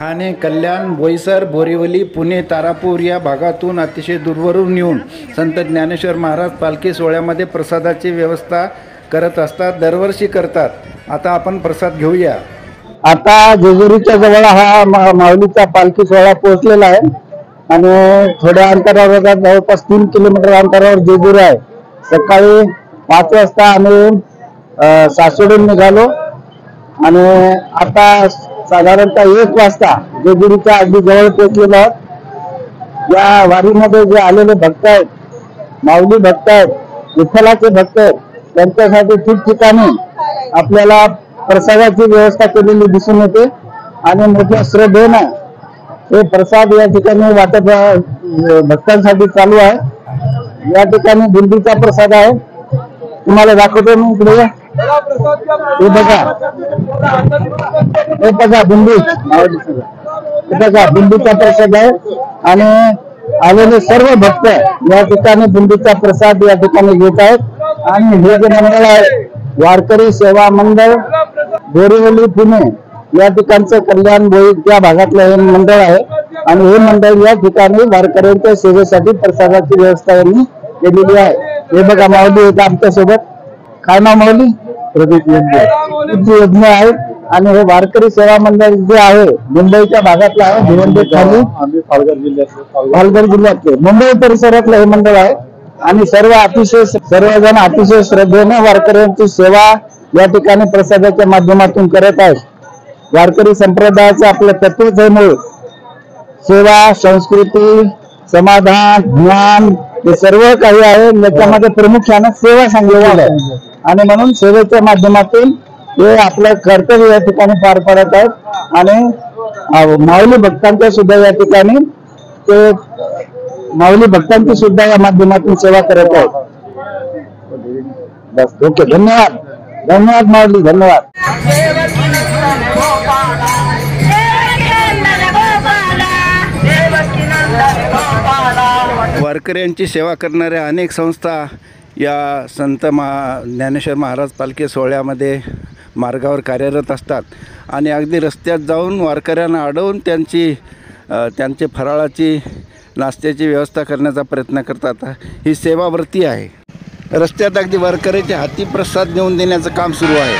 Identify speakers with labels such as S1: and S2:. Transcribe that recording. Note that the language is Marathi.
S1: ठाणे, कल्याण, बोईसर, बोरिवली, पुणे, तारापूर या भागातून अतिशय दूरवरून येऊन संत ज्ञानेश्वर महाराज पालखी सोहळ्यामध्ये प्रसादाची व्यवस्था करत असतात, दरवर्षी करतात। आता आपण प्रसाद घेऊया।
S2: आता जेजुरीच्या जवळ हा माऊलीचा पालखी सोहळा पोहोचलेला आहे आणि थोड्या अंतरावर जवळपास 3 किलोमीटर अंतरावर जेजुरी आहे। सकाळी 5 वाजता आम्ही सासवडून निघालो आणि आता साधारणतः 1 वाजता जेजुरीच्या अगदी जवळ पोहोचलेलो आहोत। या वारीमध्ये जे आलेले भक्त आहेत, माऊली भक्त आहेत, विठ्ठलाचे भक्त आहेत, त्यांच्यासाठी ठिकठिकाणी आपल्याला प्रसादाची व्यवस्था केलेली दिसून येते आणि मोठ्या श्रद्धेनं हे प्रसाद या ठिकाणी वाटप भक्तांसाठी चालू आहे। या ठिकाणी बुंदीचा प्रसाद आहे, तुम्हाला दाखवतो मी इकडे। हे बघा बुंदी, हे बघा बुंदीचा प्रसाद आहे आणि आलेले सर्व भक्त या ठिकाणी बुंदीचा प्रसाद या ठिकाणी घेत आहेत। आणि हे जे मंडळ आहे वारकरी सेवा मंडळ बोरिवली पुणे या ठिकाणचं कल्याण बोई त्या भागातलं हे मंडळ आहे आणि हे मंडळ या ठिकाणी वारकऱ्यांच्या सेवेसाठी प्रसादाची व्यवस्था यांनी केलेली आहे। हे बघा माऊली येत आमच्या सोबत। काय नाव माऊली? प्रदीप यज्ञ आहे आणि हे वारकरी सेवा मंडळ जे आहे मुंबईच्या भागातलं आहे, भिवंडी खाली पालघर जिल्ह्यातले मुंबई परिसरातलं हे मंडळ आहे आणि सर्वजण अतिशय श्रद्धेने वारकऱ्यांची सेवा या ठिकाणी प्रसादाच्या माध्यमातून करत आहेत। वारकरी संप्रदायाचं आपलं तत्वच आहे मूळ सेवा, संस्कृती, समाधान, ज्ञान हे सर्व काही आहे। याच्यामध्ये प्रामुख्याने सेवा सांगितलेली आहे आणि म्हणून सेवेच्या माध्यमातून हे आपलं कर्तव्य या ठिकाणी पार पाडत आहेत आणि माऊली भक्तांच्या सुद्धा या ठिकाणी ते माऊली भक्तांची सुद्धा या माध्यमातून सेवा करत आहेत। बस ओके, धन्यवाद धन्यवाद माऊली, धन्यवाद।
S1: वारकऱ्यांची सेवा करणाऱ्या अनेक संस्था या संत ज्ञानेश्वर महाराज पालखी सोहळ्यामध्ये मार्गावर कार्यरत असतात आणि अगदी रस्त्यात जाऊन वारकऱ्यांना अडवून त्यांचे फराळाची नाश्त्याची व्यवस्था करण्याचा प्रयत्न करतात। ही सेवावृत्ती आहे। रस्त्यात अगदी वारकऱ्याच्या हाती प्रसाद नेऊन देण्याचं काम सुरू आहे।